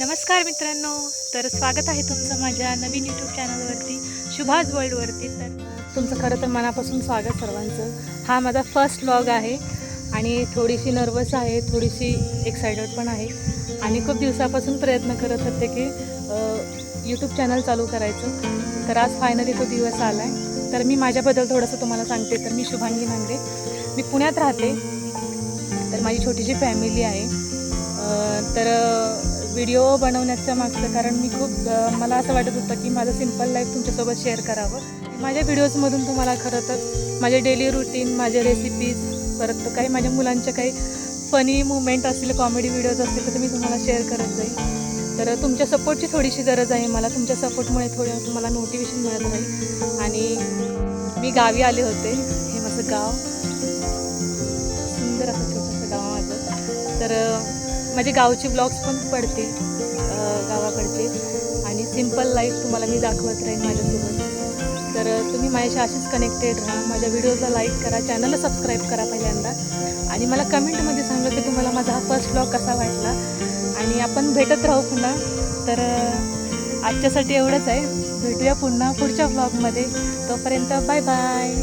नमस्कार मित्रांनो, तर स्वागत आहे तुमचं माझ्या नवीन यूट्यूब चॅनलवरती शुभाज वर्ल्डवरती. तर तुमचं खरं तर मनापासून स्वागत सर्वांचं. हा माझा फर्स्ट व्लॉग आहे आणि थोडीशी नर्वस आहे, थोडीशी एक्सायटेड पण आहे आणि खूप दिवसापासून प्रयत्न करत होते की यूट्यूब चॅनल चालू करायचं. तर आज फायनली तो दिवस आला आहे. तर मी माझ्याबद्दल थोडंसं तुम्हाला सांगते. तर मी शुभांगी नांगरे, मी पुण्यात राहते. तर माझी छोटीशी फॅमिली आहे. तर व्हिडिओ बनवण्याचं मागचं कारण मी मला असं वाटत होतं की माझं सिम्पल लाईफ तुमच्यासोबत शेअर करावं. माझ्या व्हिडिओजमधून तुम्हाला खरं तर माझे डेली रुटीन, माझे रेसिपीज, परत काही माझ्या मुलांच्या काही फनी मुवमेंट असतील, कॉमेडी व्हिडिओज असतील तर मी तुम्हाला शेअर करत जाईल. तर तुमच्या सपोर्टची थोडीशी गरज आहे मला. तुमच्या सपोर्टमुळे थोडं तुम्हाला मोटिवेशन मिळत राहील. आणि मी गावी आले होते. हे माझं गाव, सुंदर असं छोटंसं गाव माझं. तर माझे गावचे ब्लॉग्स पण पडतील गावाकडचे आणि सिम्पल लाईफ तुम्हाला मी दाखवत राहीन माझ्यासोबत. तर तुम्ही माझ्याशी अशीच कनेक्टेड राहा. माझ्या व्हिडिओजला लाईक करा, चॅनलला सबस्क्राईब करा पहिल्यांदा आणि मला कमेंटमध्ये सांगा की तुम्हाला माझा हा फर्स्ट ब्लॉग कसा वाटला. आणि आपण भेटत राहू पुन्हा. तर आजच्यासाठी एवढंच आहे. भेटूया पुन्हा पुढच्या ब्लॉगमध्ये. तोपर्यंत बाय बाय.